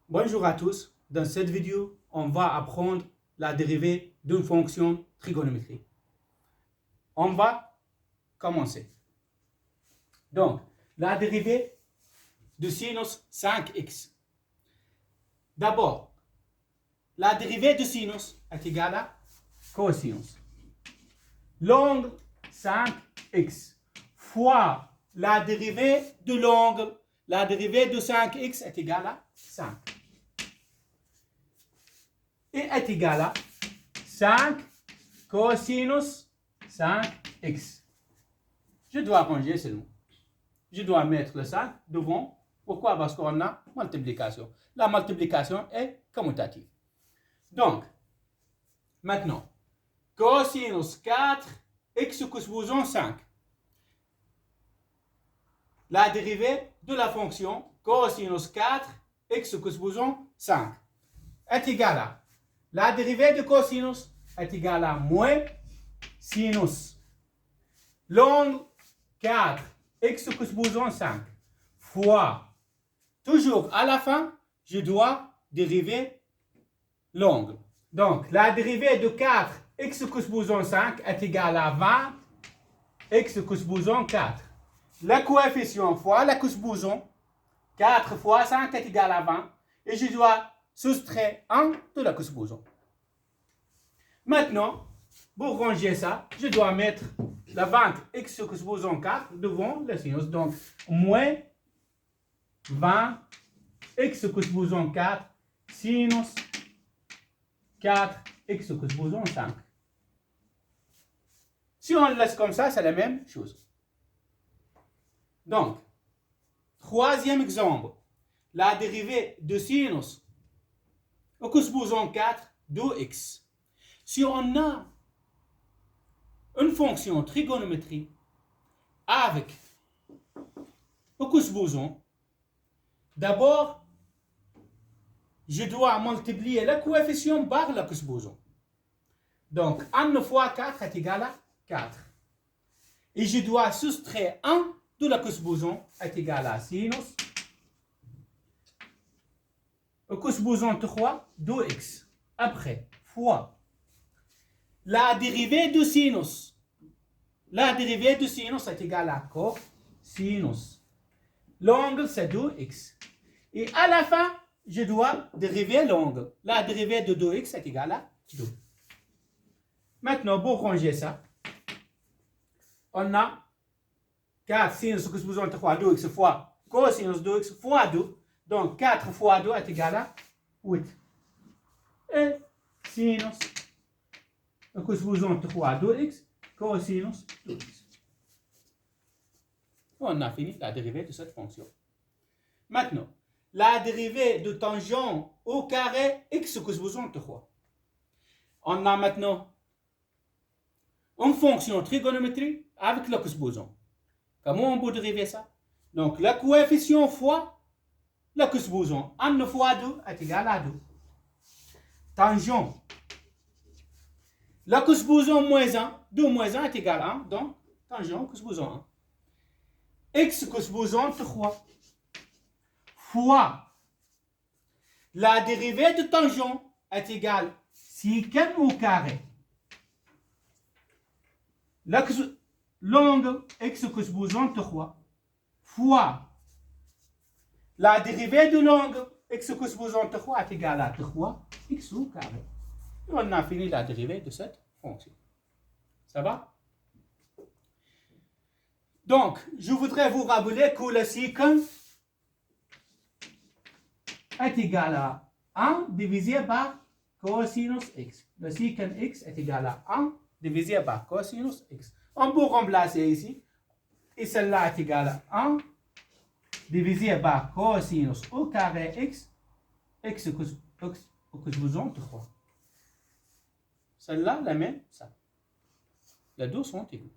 Bonjour à tous, dans cette vidéo, on va apprendre la dérivée d'une fonction trigonométrique. On va commencer. Donc, la dérivée de sinus 5x. D'abord, la dérivée de sinus est égale à cosinus. L'angle 5x fois la dérivée de l'angle. La dérivée de 5x est égale à 5. Et est égal à 5 cosinus 5x. Je dois ranger seulement. Je dois mettre le 5 devant. Pourquoi? Parce qu'on a multiplication. La multiplication est commutative. Donc, maintenant, cosinus 4 x supposons 5. La dérivée de la fonction cosinus 4 x supposons 5 est égale à la dérivée de cosinus est égale à moins sinus. L'angle 4 x supposons 5 fois, toujours à la fin, je dois dériver l'angle. Donc, la dérivée de 4 x supposons 5 est égale à 20 x supposons 4. Le coefficient fois le supposons 4 fois 5 est égal à 20 et je dois soustraire 1 de la supposons. Maintenant, pour ranger ça, je dois mettre la 20 x supposons 4 devant le sinus. Donc, moins 20 x supposons 4 sinus 4 x supposons 5. Si on le laisse comme ça, c'est la même chose. Donc, troisième exemple, la dérivée de sinus supposons 4 de x. Si on a une fonction trigonométrique avec supposons, d'abord, je dois multiplier le coefficient par le supposons. Donc, 1 fois 4 est égal à 4. Et je dois soustraire 1 de la supposons est égal à sinus supposons 3 de x. Après, fois la dérivée de sinus. La dérivée de sinus est égale à cosinus. L'angle, c'est 2x. Et à la fin, je dois dériver l'angle. La dérivée de 2x est égale à 2. Maintenant, pour ranger ça, on a 4 sinus supposons 3 2x fois cosinus 2x fois 2. Donc, 4 fois 2 est égal à 8. Et sinus supposons 3 2x cosinus 2x. On a fini la dérivée de cette fonction. Maintenant, la dérivée de tangent au carré x supposons 3. On a maintenant une fonction trigonométrique avec le supposons. Comment on peut dériver ça? Donc, le coefficient fois le supposons. 1 fois 2 est égal à 2. Tangent. Le supposons moins 1. 2 moins 1 est égal à 1. Donc, tangent supposons 1. X supposons 3. Fois la dérivée de tangent est égale à secant au carré. L'angle x supposons 3 fois la dérivée de l'angle x supposons 3 est égale à 3x au carré. Et on a fini la dérivée de cette fonction. Ça va? Donc, je voudrais vous rappeler que le secant est égal à 1 divisé par cosinus x. Le secant x est égal à 1 divisé par cosinus x. On peut remplacer ici. Et celle-là est égale à 1 divisé par cosinus au carré x. X supposons 3. Celle-là, la même, ça. Les deux sont égaux.